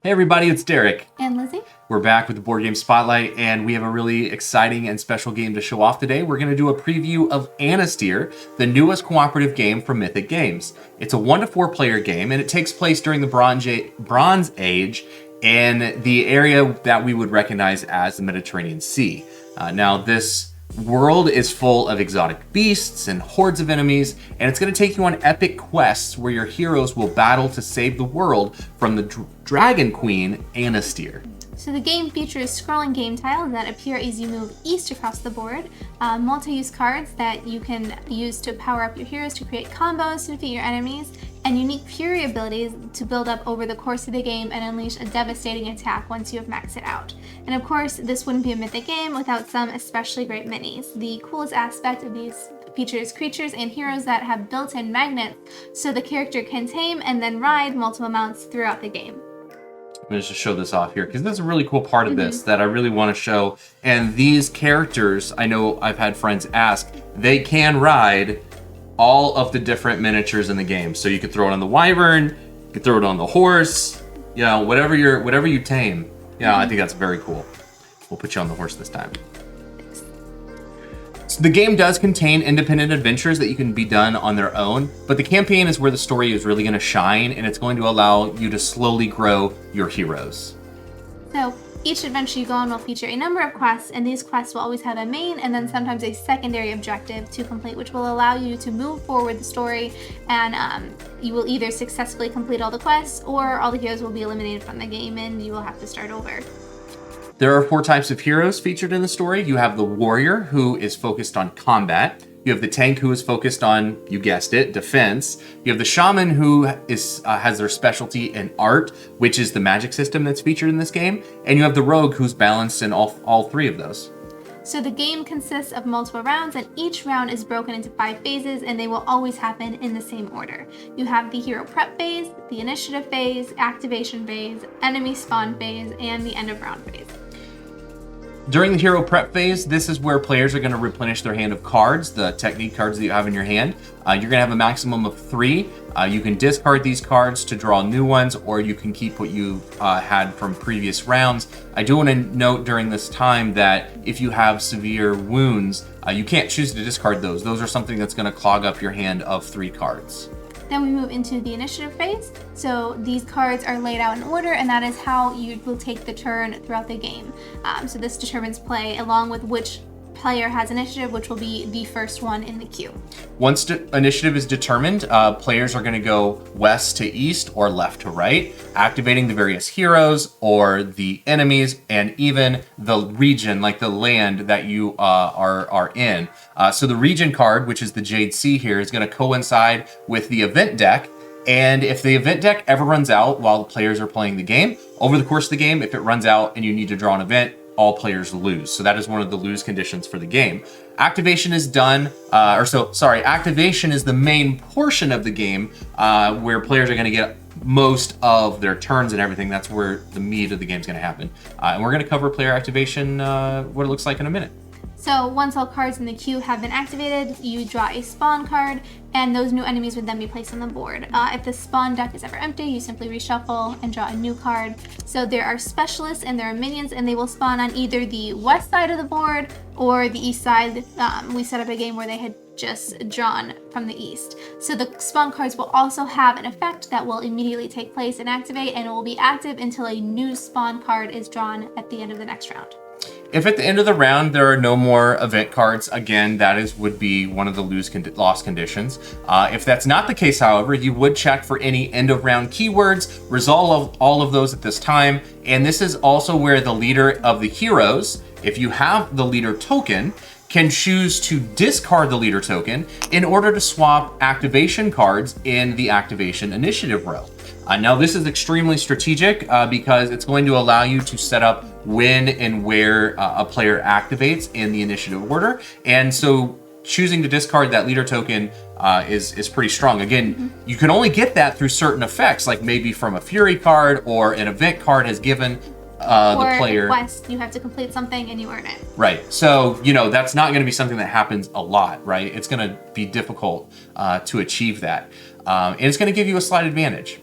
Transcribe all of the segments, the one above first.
Hey everybody, it's Derek. And Lizzie. We're back with the Board Game Spotlight, and we have a really exciting and special game to show off today. We're going to do a preview of Anastyr, the newest cooperative game from Mythic Games. It's a 1 to 4 player game, and it takes place during the Bronze Age in the area that we would recognize as the Mediterranean Sea. Now, this world is full of exotic beasts and hordes of enemies, and it's going to take you on epic quests where your heroes will battle to save the world from the Dragon Queen, Anastyr. So the game features scrolling game tiles that appear as you move east across the board, multi-use cards that you can use to power up your heroes to create combos to defeat your enemies, and unique fury abilities to build up over the course of the game and unleash a devastating attack once you have maxed it out. And of course, this wouldn't be a Mythic game without some especially great minis. The coolest aspect of these features creatures and heroes that have built-in magnets so the character can tame and then ride multiple mounts throughout the game. I'm going to just show this off here because this is a really cool part of this that I really want to show. And these characters, I know I've had friends ask, they can ride all of the different miniatures in the game. So you could throw it on the wyvern, you could throw it on the horse, you know, whatever you tame. Yeah, I think that's very cool. We'll put you on the horse this time. So the game does contain independent adventures that you can be done on their own, but the campaign is where the story is really going to shine, and it's going to allow you to slowly grow your heroes. So each adventure you go on will feature a number of quests, and these quests will always have a main and then sometimes a secondary objective to complete, which will allow you to move forward the story, and you will either successfully complete all the quests or all the heroes will be eliminated from the game and you will have to start over. There are 4 types of heroes featured in the story. You have the warrior, who is focused on combat. You have the tank, who is focused on, you guessed it, defense. You have the shaman, who has their specialty in art, which is the magic system that's featured in this game. And you have the rogue, who's balanced in all 3 of those. So the game consists of multiple rounds, and each round is broken into 5 phases, and they will always happen in the same order. You have the hero prep phase, the initiative phase, activation phase, enemy spawn phase, and the end of round phase. During the hero prep phase, this is where players are going to replenish their hand of cards, the technique cards that you have in your hand. You're going to have a maximum of 3. You can discard these cards to draw new ones, or you can keep what you had from previous rounds. I do want to note during this time that if you have severe wounds, you can't choose to discard those. Those are something that's going to clog up your hand of 3 cards. Then we move into the initiative phase. So these cards are laid out in order, and that is how you will take the turn throughout the game. So this determines play along with which player has initiative, which will be the first one in the queue. Once initiative is determined, players are going to go west to east or left to right, activating the various heroes or the enemies and even the region, like the land that you are in. So the region card, which is the Jade Sea here, is going to coincide with the event deck. And if the event deck ever runs out while the players are playing the game, over the course of the game, if it runs out and you need to draw an event, all players lose. So that is one of the lose conditions for the game. Activation is done, activation is the main portion of the game where players are going to get most of their turns and everything. That's where the meat of the game is going to happen. And we're going to cover player activation, what it looks like in a minute. So once all cards in the queue have been activated, you draw a spawn card, and those new enemies would then be placed on the board. If the spawn deck is ever empty, you simply reshuffle and draw a new card. So there are specialists and there are minions, and they will spawn on either the west side of the board or the east side. We set up a game where they had just drawn from the east. So the spawn cards will also have an effect that will immediately take place and activate, and it will be active until a new spawn card is drawn at the end of the next round. If at the end of the round there are no more event cards, again, would be one of the loss conditions. If that's not the case, however, you would check for any end of round keywords, resolve all of those at this time, and this is also where the leader of the heroes, if you have the leader token, can choose to discard the leader token in order to swap activation cards in the activation initiative row. Now this is extremely strategic because it's going to allow you to set up when and where a player activates in the initiative order. And so choosing to discard that leader token is pretty strong. Again, you can only get that through certain effects, like maybe from a Fury card or an event card has given the player. Or a quest, you have to complete something and you earn it. Right. So, that's not going to be something that happens a lot, right? It's going to be difficult to achieve that. And it's going to give you a slight advantage.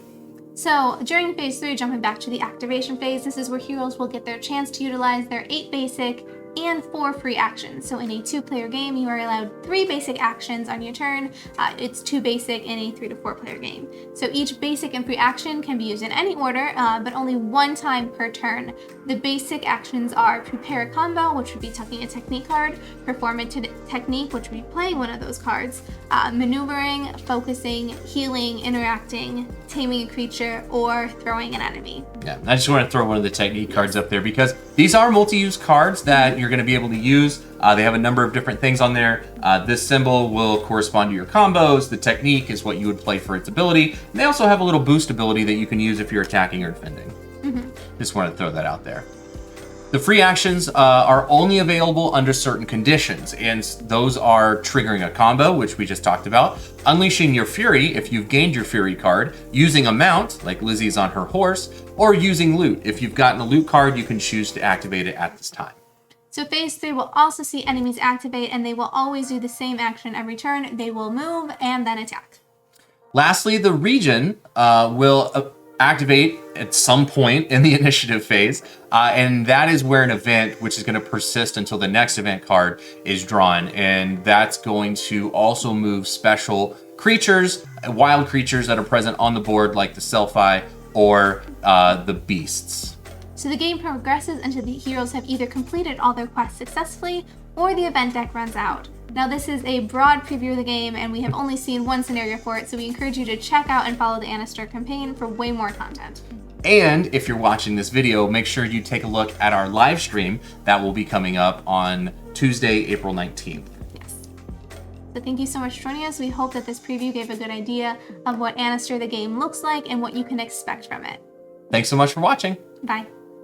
So during phase 3, jumping back to the activation phase, this is where heroes will get their chance to utilize their 8 basic and 4 free actions. So in a 2-player game, you are allowed 3 basic actions on your turn. It's 2 basic in a 3 to 4 player game. So each basic and free action can be used in any order, but only 1 time per turn. The basic actions are prepare a combo, which would be tucking a technique card, perform a technique, which would be playing one of those cards, maneuvering, focusing, healing, interacting, taming a creature, or throwing an enemy. Yeah, I just want to throw one of the technique cards up there because these are multi-use cards that you're going to be able to use. They have a number of different things on there. This symbol will correspond to your combos. The technique is what you would play for its ability. And they also have a little boost ability that you can use if you're attacking or defending. Just want to throw that out there. The free actions are only available under certain conditions, and those are triggering a combo, which we just talked about, unleashing your fury if you've gained your fury card, using a mount, like Lizzy's on her horse, or using loot. If you've gotten a loot card, you can choose to activate it at this time. So phase 3 will also see enemies activate, and they will always do the same action every turn. They will move and then attack. Lastly, the region will activate at some point in the initiative phase, and that is where an event, which is going to persist until the next event card is drawn, and that's going to also move special creatures, wild creatures that are present on the board, like the Selfie or the beasts. So the game progresses until the heroes have either completed all their quests successfully or the event deck runs out. Now this is a broad preview of the game, and we have only seen one scenario for it, so we encourage you to check out and follow the Anastyr campaign for way more content. And if you're watching this video, make sure you take a look at our live stream that will be coming up on Tuesday, April 19th. Yes. So thank you so much for joining us. We hope that this preview gave a good idea of what Anastyr the game looks like and what you can expect from it. Thanks so much for watching. Bye.